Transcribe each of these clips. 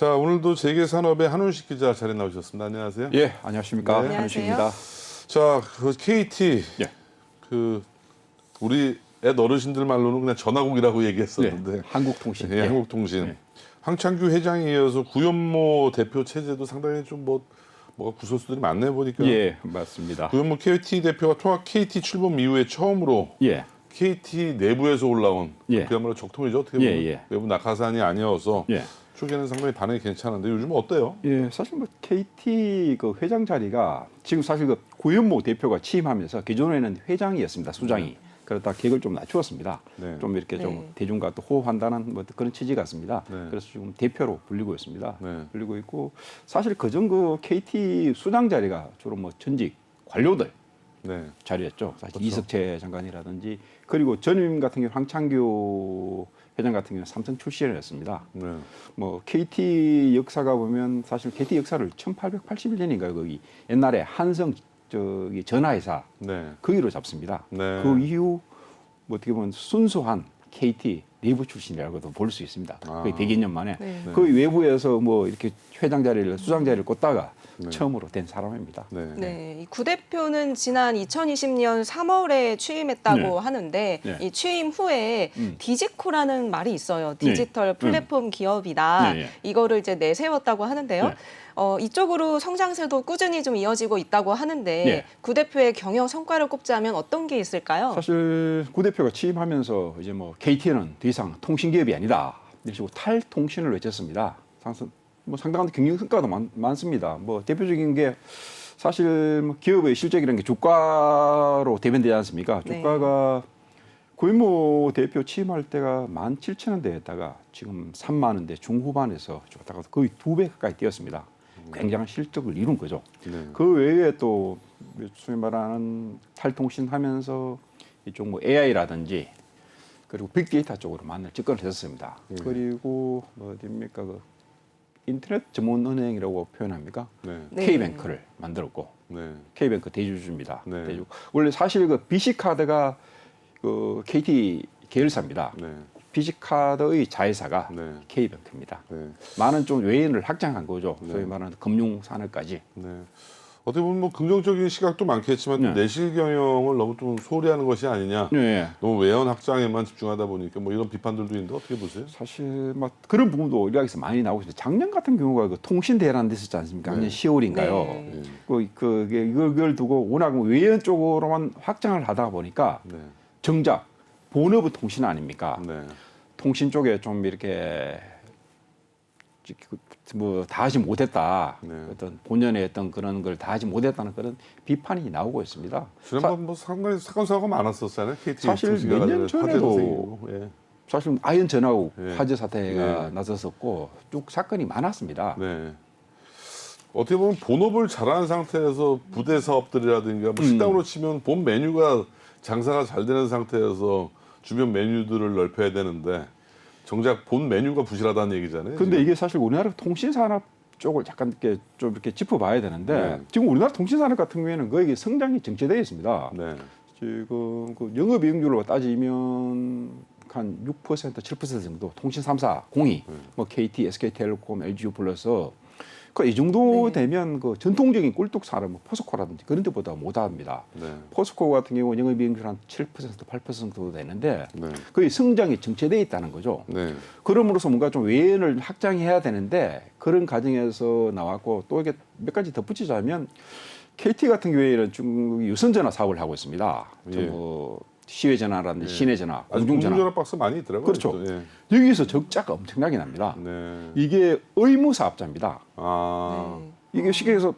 자, 오늘도 재계산업의 한훈식 기자 자리에 나오셨습니다. 안녕하세요. 예, 안녕하십니까. 네. 한훈식입니다. 자, 그 KT 예. 그 우리 옛 어르신들 말로는 그냥 전화국이라고 얘기했었는데 네, 한국통신. 예, 한국통신. 예. 황창규 회장에 이어서 구현모 대표 체제도 상당히 좀 뭐가 구설수들이 많네 보니까. 예, 맞습니다. 구현모 KT 대표가 통합 KT 출범 이후에 처음으로 예. KT 내부에서 올라온 예. 그야말로 적통이죠. 어떻게 보면 예. 외부 낙하산이 아니어서 예. 초기에는 상당히 반응이 괜찮은데 요즘 어때요? 예, 사실 뭐 KT 그 회장 자리가 지금 사실 그 구현모 대표가 취임하면서 기존에는 회장이었습니다. 수장이. 그러다 계급을 좀 낮추었습니다. 네. 좀 이렇게 네. 좀 대중과 또 호흡한다는 뭐 그런 취지 같습니다. 네. 그래서 지금 대표로 불리고 있습니다. 네. 불리고 있고 사실 그전 그 KT 수장 자리가 주로 뭐 전직 관료들 네. 자리였죠. 사실 그렇죠. 이석채 장관이라든지 그리고 전임 같은 경우 황창규 회장 같은 경우는 삼성 출신이었습니다. 네. 뭐 KT 역사가 보면 사실 KT 역사를 1881년인가요? 거기 옛날에 한성 저기 전화회사 네. 거기로 잡습니다. 네. 그 이후 뭐 어떻게 보면 순수한 KT 내부 출신이라고도 볼 수 있습니다. 아. 거의 100여 년 만에 네. 그 외부에서 뭐 이렇게 회장 자리를 수장 자리를 꽂다가 네. 처음으로 된 사람입니다. 네. 네, 이 구 대표는 지난 2020년 3월에 취임했다고 네. 하는데 네. 이 취임 후에 디지코라는 말이 있어요. 네. 디지털 플랫폼 기업이다. 네. 이거를 이제 내세웠다고 하는데요. 네. 이쪽으로 성장세도 꾸준히 좀 이어지고 있다고 하는데 네. 구 대표의 경영 성과를 꼽자면 어떤 게 있을까요? 사실 구 대표가 취임하면서 이제 뭐 KT는 더 이상 통신 기업이 아니다. 이런 식으로 탈통신을 외쳤습니다. 뭐 상당한 경영 성과도 많습니다. 뭐 대표적인 게 사실 뭐 기업의 실적이라는 게 주가로 대변되지 않습니까? 네. 주가가 구현모 대표 취임할 때가 17,000원대였다가 지금 3만 원대 중후반에서 좋다가 거의 2배 가까이 뛰었습니다. 굉장한 실적을 이룬 거죠. 네. 그 외에 또 소위 말하는 탈통신 하면서 이쪽 뭐 AI라든지 그리고 빅데이터 쪽으로 많은 접근을 했었습니다. 그리고 뭐 어디입니까 그 인터넷 전문 은행이라고 표현합니까? 네. 네. K뱅크를 만들었고 네. K뱅크 대주주입니다. 네. 대주. 원래 사실 그 BC카드가 그 KT 계열사입니다. 네. BC카드의 자회사가 네. K뱅크입니다. 네. 많은 좀 외인을 확장한 거죠. 네. 소위 말하는 금융 산업까지. 네. 어떻게 보면 뭐 긍정적인 시각도 많겠지만 네. 내실 경영을 너무 좀 소홀히 하는 것이 아니냐. 네. 너무 외연 확장에만 집중하다 보니까 뭐 이런 비판들도 있는데 어떻게 보세요? 사실 막 그런 부분도 일각에서 많이 나오고 있어요. 작년 같은 경우가 그 통신 대란 됐었지 않습니까? 작년 네. 10월인가요? 네. 그게 이걸 두고 워낙 외연 쪽으로만 확장을 하다 보니까 네. 정작 본업은 통신 아닙니까? 네. 통신 쪽에 좀 이렇게 뭐 다 하지 못했다. 네. 어떤 본연의 어떤 그런 걸 다 하지 못했다는 그런 비판이 나오고 있습니다. 지난번 뭐 상당히 사건 사고가 많았었잖아요. KT 사실 조직이 몇년 화재도 전에도 생기고. 예. 사실 아연 전하고 네. 화재 사태가 네. 나섰었고 쭉 사건이 많았습니다. 네. 어떻게 보면 본업을 잘하는 상태에서 부대 사업들이라든가 뭐 식당으로 치면 본 메뉴가 장사가 잘 되는 상태에서 주변 메뉴들을 넓혀야 되는데 정작 본 메뉴가 부실하다는 얘기잖아요. 근데 지금. 이게 사실 우리나라 통신 산업 쪽을 잠깐 이렇게 좀 이렇게 짚어봐야 되는데 네. 지금 우리나라 통신 산업 같은 경우에는 거의 성장이 정체되어 있습니다. 네. 지금 그 영업이익률로 따지면 한 6%, 7% 정도 통신 3사 공이 뭐 KT, SK텔레콤, LGU 플러스 이 정도 네. 되면 그 전통적인 꿀뚝 산업, 뭐 포스코라든지 그런 데보다 못합니다. 네. 포스코 같은 경우 영업이익률 한 7%, 8% 정도 되는데 네. 거의 성장이 정체되어 있다는 거죠. 네. 그럼으로써 뭔가 좀 외연을 확장해야 되는데 그런 과정에서 나왔고 또 이게 몇 가지 덧붙이자면 KT 같은 경우에는 중국 유선전화 사업을 하고 있습니다. 예. 뭐 시외전화라든지 예. 시내전화, 아주 공중전화. 공중전화 박스 많이 있더라고요. 그렇죠. 또. 예. 여기서 적자가 엄청나게 납니다. 네. 이게 의무 사업자입니다. 아. 네. 이게 쉽게 해서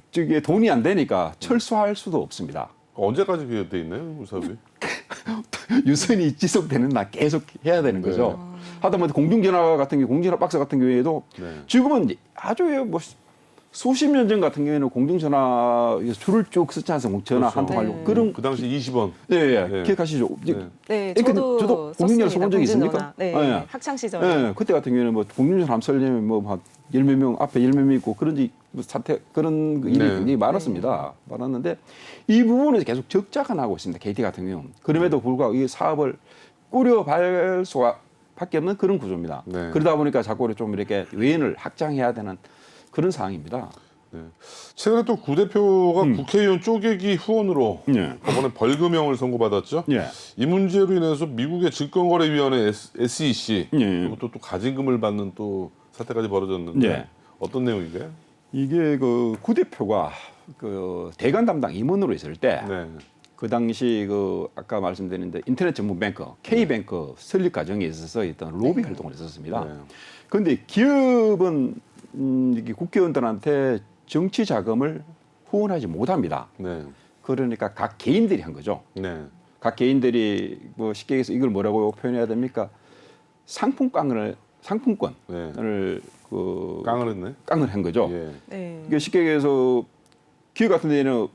저게 돈이 안 되니까 철수할 수도 없습니다. 언제까지 그게 돼 있나요, 그 사업이? 유선이 지속되는 날 계속 해야 되는 네. 거죠. 하다못해 공중전화 같은 경우, 공중전화 박스 같은 경우에도 네. 지금은 아주 뭐 수십 년 전 같은 경우에는 공중전화 줄을 쭉 쓰지 않습니까? 전화 그렇죠. 한 통 하려고. 네. 그런 그 당시 20원. 예, 예. 네. 기억하시죠? 네. 네, 근데 저도 공중전화 썼습니다. 써본 적이 있습니까? 공중전화. 네, 예. 학창 시절에. 예, 그때 같은 경우에는 뭐 공중전화 한번 쓰려면 뭐한 10몇 명 앞에 10몇 명 있고 그런지 뭐 사태 그런 일이 네. 굉장히 많았습니다. 많았는데 이 부분에서 계속 적자가 나고 있습니다. KT 같은 경우. 그럼에도 불구하고 이 사업을 꾸려갈 수가 수밖에 없는 그런 구조입니다. 네. 그러다 보니까 자꾸 좀 이렇게 외연을 확장해야 되는 그런 상황입니다. 네. 최근에 또 구 대표가 국회의원 쪼개기 후원으로 예. 법원에 벌금형을 선고받았죠. 예. 이 문제로 인해서 미국의 증권거래위원회 SEC 예. 그리고 또 가진금을 받는 또 사태까지 벌어졌는데 예. 어떤 내용인가요? 이게 그 구 대표가 그 대관 담당 임원으로 있을 때 그 네. 당시 그 아까 말씀드렸는데 인터넷 전문 뱅커 K뱅크 설립 과정에 있어서 어떤 로비 활동을 했었습니다. 네. 그런데 기업은 이게 국회의원들한테 정치 자금을 후원하지 못합니다. 네. 그러니까 각 개인들이 한 거죠. 네. 각 개인들이 뭐 쉽게 얘기해서 이걸 뭐라고 표현해야 됩니까? 상품권을 네. 그 깡을 했네. 깡을 한 거죠. 예. 네. 이게 쉽게 얘기해서 기업 같은 데는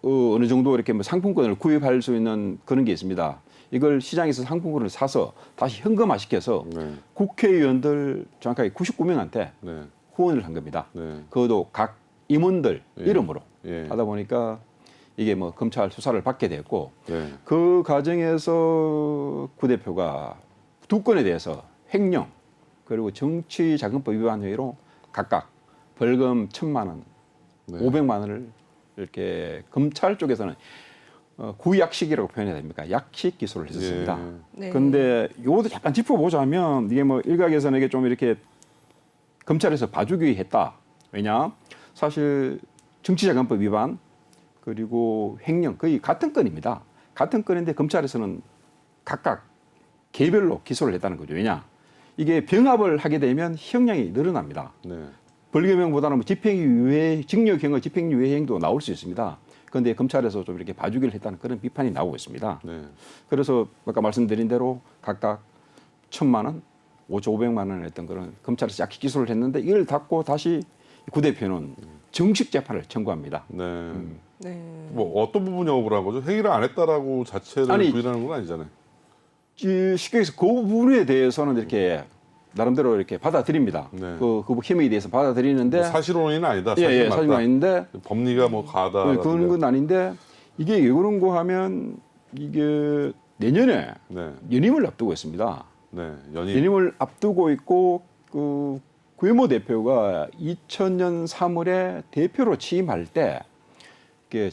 어느 정도 이렇게 뭐 상품권을 구입할 수 있는 그런 게 있습니다. 이걸 시장에서 상품권을 사서 다시 현금화 시켜서 네. 국회의원들 정확하게 99명한테 네. 후원을 한 겁니다. 네. 그것도 각 임원들 예. 이름으로 예. 하다 보니까 이게 뭐 검찰 수사를 받게 됐고 네. 그 과정에서 구 대표가 두 건에 대해서 횡령 그리고 정치자금법 위반 혐의로 각각 벌금 1,000만 원, 네. 500만 원을 이렇게 검찰 쪽에서는 구약식이라고 표현해야 됩니까? 약식 기소를 했었습니다. 네. 그런데 이것도 약간 짚어보자면 이게 뭐 일각에서는 이게 좀 이렇게 검찰에서 봐주기 했다. 왜냐? 사실 정치자금법 위반 그리고 횡령 거의 같은 건입니다. 같은 건인데 검찰에서는 각각 개별로 기소를 했다는 거죠. 왜냐? 이게 병합을 하게 되면 형량이 늘어납니다. 네. 벌금형보다는 뭐 집행유예, 징역형의 집행유예형도 나올 수 있습니다. 그런데 검찰에서 좀 이렇게 봐주기를 했다는 그런 비판이 나오고 있습니다. 네. 그래서 아까 말씀드린 대로 각각 1,000만 원, 5,500만 원을 했던 그런 검찰에서 약식 기소를 했는데 이걸 닫고 다시 구 대표는 정식 재판을 청구합니다. 네. 네. 뭐 어떤 부분이 억울한 거죠? 행위를 안 했다라고 자체를 아니, 부인하는 건 아니잖아요. 쉽게 해서 그 부분에 대해서는 이렇게 나름대로 이렇게 받아들입니다. 네. 그 혐의에 대해서 받아들이는데 뭐 사실혼인은 아니다. 예, 사실 예, 맞다. 사실은 아닌데 법리가 뭐 가다. 그런 건 아닌데 이게 왜 그런 거 하면 이게 내년에 네. 연임을 앞두고 있습니다. 네. 연임. 연임을 앞두고 있고 그 구혜모 대표가 2000년 3월에 대표로 취임할 때 이게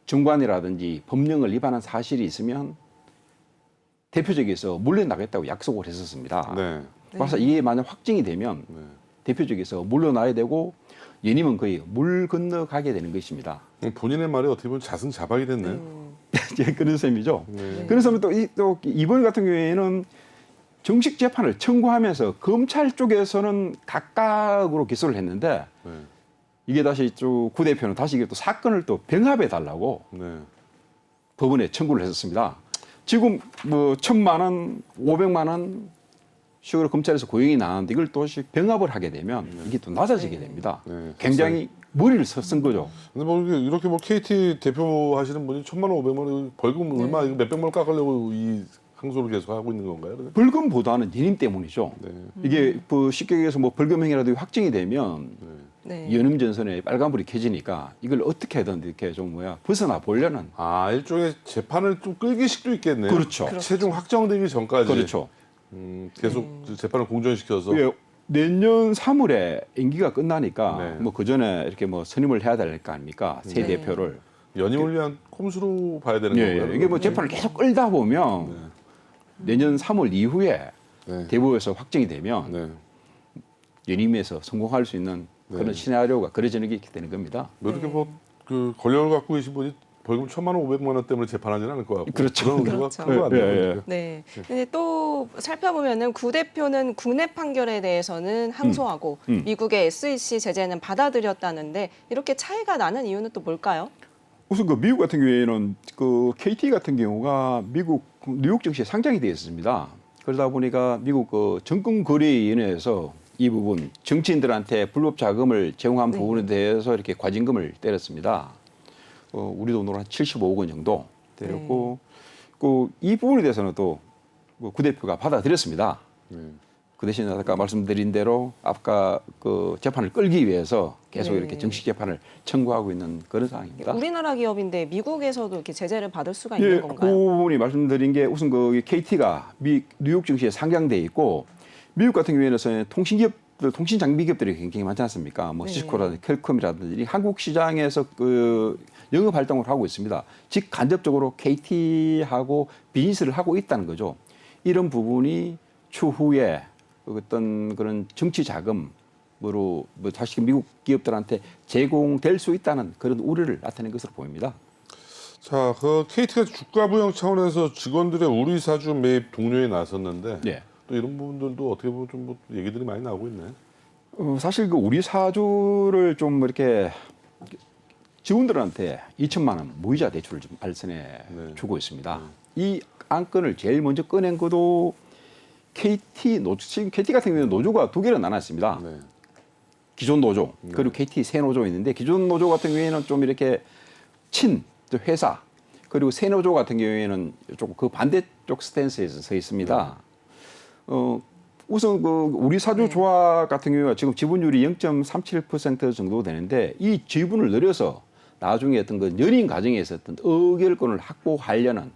정관이라든지 법령을 위반한 사실이 있으면 대표직에서 물러나겠다고 약속을 했었습니다. 네. 그래서 이게 만약 확정이 되면 네. 대표직에서 물러나야 되고 연임은 거의 물 건너가게 되는 것입니다. 본인의 말이 어떻게 보면 자승자박이 됐네요. 그런 셈이죠. 네. 그래서 또 이번 같은 경우에는 정식 재판을 청구하면서 검찰 쪽에서는 각각으로 기소를 했는데 네. 이게 다시 구 대표는 다시 이게 또 사건을 또 병합해 달라고 네. 법원에 청구를 했었습니다. 지금 뭐 1,000만 원, 500만 원 식으로 검찰에서 고용이 나왔는데 이걸 또 병합을 하게 되면 이게 또 낮아지게 됩니다. 네. 굉장히 머리를 쓴 거죠. 근데 뭐 이렇게 뭐 KT 대표 하시는 분이 1,000만 원, 500만 원 벌금 얼마 이거 몇백만 원 깎으려고 이 항소를 계속 하고 있는 건가요? 그러면? 벌금보다는 연임 때문이죠. 네. 이게 뭐 쉽게 얘기해서 뭐 벌금형이라도 확정이 되면 네. 연임 전선에 빨간불이 켜지니까 이걸 어떻게든 이렇게 좀 벗어나 보려는 아 일종의 재판을 좀 끌기 식도 있겠네요. 그렇죠. 최종 확정되기 전까지. 그렇죠. 계속 재판을 공전시켜서. 예, 내년 3월에 임기가 끝나니까 네. 뭐 그 전에 이렇게 뭐 선임을 해야 될 거 아닙니까? 새 네. 대표를. 연임을 위한 꼼수로 봐야 되는 예, 건가요? 예. 이게 뭐 재판을 계속 끌다 보면 내년 3월 이후에 네. 대법에서 확정이 되면 네. 연임에서 성공할 수 있는 그런 네. 시나리오가 그려지는 게 되는 겁니다. 뭐 이렇게 그 권력을 갖고 계신 분이 벌금 1,000만 원, 500만 원 때문에 재판하지는 않을 것 같고. 그렇죠. 그런 의도가 그렇죠. 큰 것 같네요. 예, 예. 네. 근데 또 살펴보면은 구 대표는 국내 판결에 대해서는 항소하고 미국의 SEC 제재는 받아들였다는데 이렇게 차이가 나는 이유는 또 뭘까요? 우선 그 미국 같은 경우에는 그 KT 같은 경우가 미국 뉴욕 증시에 상장이 되어 있습니다. 그러다 보니까 미국 그 증권거래위원회에서 이 부분 정치인들한테 불법 자금을 제공한 네. 부분에 대해서 이렇게 과징금을 때렸습니다. 우리 돈으로 한 75억 원 정도 때렸고 그 이 부분에 대해서는 또 구 대표가 받아들였습니다. 네. 그 대신 아까 말씀드린 대로 아까 그 재판을 끌기 위해서 계속 네. 이렇게 정식 재판을 청구하고 있는 그런 상황입니다. 우리나라 기업인데 미국에서도 이렇게 제재를 받을 수가 예, 있는 그 건가요? 부분이 말씀드린 게 우선 그 KT가 뉴욕 증시에 상장돼 있고 미국 같은 경우에는 통신기업들, 통신 장비 기업들이 굉장히 많지 않습니까? 뭐 네. 시스코라든지 퀄컴이라든지 한국 시장에서 그 영업 활동을 하고 있습니다. 즉 간접적으로 KT하고 비즈니스를 하고 있다는 거죠. 이런 부분이 추후에 어떤 그런 정치 자금으로 뭐 다시 미국 기업들한테 제공될 수 있다는 그런 우려를 나타낸 것으로 보입니다. 자, 그 KT가 주가 부양 차원에서 직원들의 우리 사주 매입 동료에 나섰는데 네. 또 이런 부분들도 어떻게 보면 좀 뭐 얘기들이 많이 나오고 있네. 사실 그 우리 사주를 좀 이렇게 직원들한테 2천만 원 무이자 대출을 좀 알선해 네. 주고 있습니다. 이 안건을 제일 먼저 꺼낸 것도 KT 노조, 지금 KT 같은 경우는 노조가 두 개로 나눴습니다. 네. 기존 노조 그리고 KT 새 노조 있는데 기존 노조 같은 경우에는 좀 이렇게 또 회사 그리고 새 노조 같은 경우에는 조금 그 반대쪽 스탠스에서 서 있습니다. 우선 그 우리 사주 조합 같은 경우가 지금 지분율이 0.37% 정도 되는데 이 지분을 늘려서 나중에 어떤 그 연임 과정에서 어떤 의결권을 확보하려는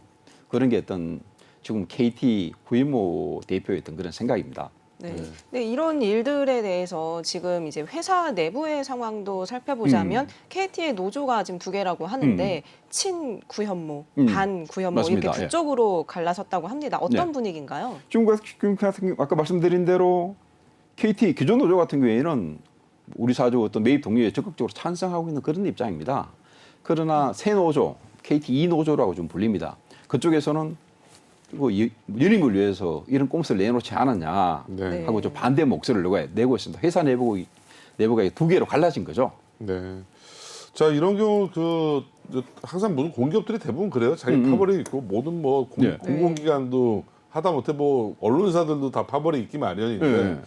그런 게 어떤 지금 KT 구인모 대표의 어떤 그런 생각입니다. 네. 네, 이런 일들에 대해서 지금 이제 회사 내부의 상황도 살펴보자면 KT의 노조가 지금 두 개라고 하는데 친구현모, 반구현모 맞습니다. 이렇게 두 예. 쪽으로 갈라섰다고 합니다. 어떤 네. 분위기인가요? 지금 같은 경우 아까 말씀드린 대로 KT 기존 노조 같은 경우에는 우리 사주 어떤 매입 동료에 적극적으로 찬성하고 있는 그런 입장입니다. 그러나 새 노조, KT 2노조라고 좀 불립니다. 그쪽에서는 연임을 위해서 이런 꼼수를 내놓지 않았냐 네. 하고 좀 반대 목소리를 내고 있습니다. 회사 내부가 두 개로 갈라진 거죠. 네. 자, 이런 경우 항상 모든 공기업들이 대부분 그래요. 자기 파벌이 있고 모든 뭐 네. 공공기관도 하다못해 뭐 언론사들도 다 파벌이 있기 마련인데 네.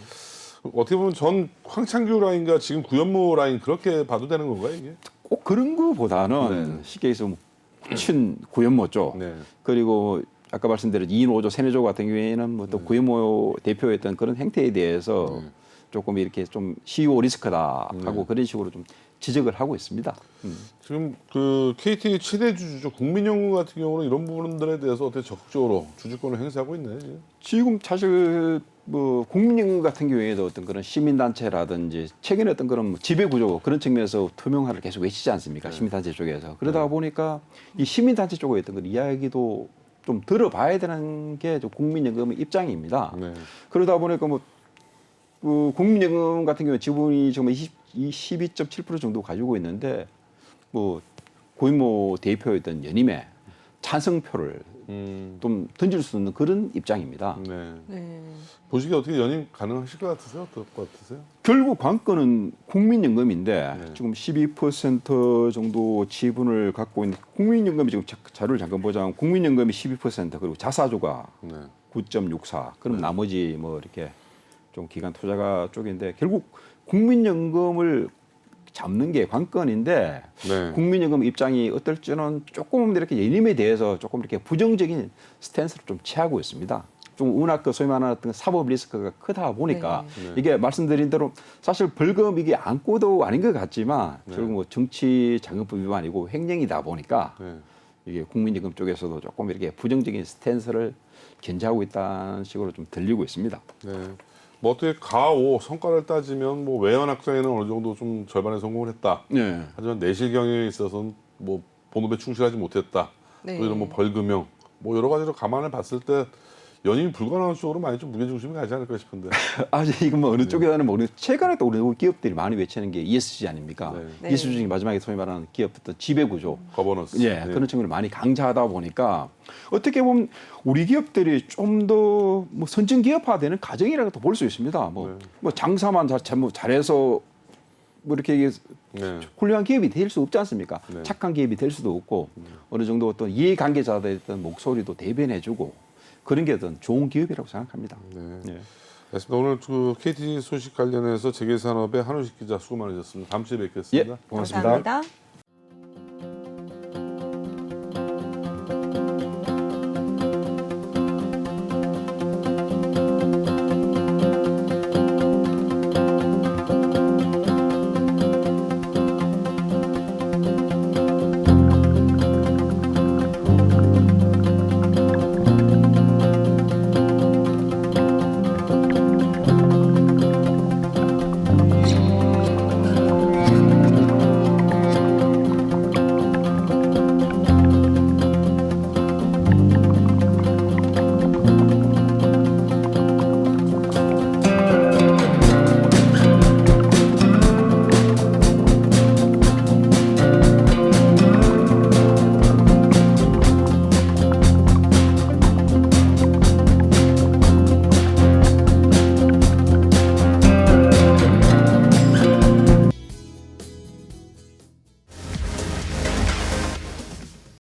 어떻게 보면 전 황창규 라인과 지금 구현모 라인 그렇게 봐도 되는 건가요, 이게? 꼭 그런 거보다는 쉽게 해서 친구현모죠. 네. 그리고 아까 말씀드린 이노조, 세노조 같은 경우에는 뭐 또 구현모 대표였던 그런 행태에 대해서 조금 이렇게 좀 CEO 리스크다 하고 그런 식으로 좀 지적을 하고 있습니다. 지금 그 KT 최대 주주죠. 국민연금 같은 경우는 이런 부분들에 대해서 어떻게 적극적으로 주주권을 행사하고 있나요, 지금? 지금 사실 뭐 국민연금 같은 경우에도 어떤 그런 시민단체라든지 최근에 어떤 그런 지배구조 그런 측면에서 투명화를 계속 외치지 않습니까? 시민단체 쪽에서. 그러다 보니까 이 시민단체 쪽에 어떤 그런 이야기도 좀 들어봐야 되는 게 좀 국민연금의 입장입니다. 네. 그러다 보니까 뭐 그 국민연금 같은 경우 지분이 지금 12.7% 정도 가지고 있는데 뭐 고인모 대표였던 연임에 찬성표를 좀 던질 수 있는 그런 입장입니다. 네. 네. 보시기에 어떻게 연임 가능하실 것 같으세요? 어떨 것 같으세요? 결국 관건은 국민연금인데 네. 지금 12% 정도 지분을 갖고 있는 국민연금이 지금 자료를 잠깐 보자면 국민연금이 12% 그리고 자사주가 네. 9.64 그럼 나머지 뭐 이렇게 좀 기관 투자가 쪽인데 결국 국민연금을 잡는 게 관건인데 네. 국민연금 입장이 어떨지는 조금 이렇게 연임에 대해서 조금 이렇게 부정적인 스탠스를 좀 취하고 있습니다. 좀 워낙 그 소위 말하는 어떤 사법 리스크가 크다 보니까 네. 이게 말씀드린 대로 사실 벌금 이게 안고도 아닌 것 같지만 네. 결국 뭐 정치 자금법 위반이고 횡령이다 보니까 네. 이게 국민연금 쪽에서도 조금 이렇게 부정적인 스탠스를 견제하고 있다는 식으로 좀 들리고 있습니다. 네. 뭐 어떻게 가오 성과를 따지면 뭐 외연 확장에는 어느 정도 좀 절반에 성공을 했다. 네. 하지만 내실 경영에 있어서는 뭐 본업에 충실하지 못했다. 네. 또 이런 뭐 벌금형 뭐 여러 가지로 감안을 봤을 때 연임이 불가능한 쪽으로 많이 좀 무게중심이 가지 않을까 싶은데. 아직 이건 뭐 어느 쪽이라는 모르겠는데 최근에 또 우리 기업들이 많이 외치는 게 ESG 아닙니까? 네. 네. ESG 중에 마지막에 소위 말하는 기업 어떤 지배구조 거버넌스. 예, 그런 측면을 많이 강조하다 보니까 어떻게 보면 우리 기업들이 좀 더 뭐 선진 기업화되는 과정이라고 볼 수 있습니다. 뭐 장사만 잘해서 뭐 이렇게 네. 훌륭한 기업이 될 수 없지 않습니까? 네. 착한 기업이 될 수도 없고 어느 정도 어떤 이해관계자들의 어떤 목소리도 대변해주고 그런 게 어떤 좋은 기업이라고 생각합니다. 네. 예. 알겠습니다. 오늘 그 KT 소식 관련해서 재계산업의 한우식 기자 수고 많으셨습니다. 다음 주에 뵙겠습니다. 예, 고맙습니다. 감사합니다.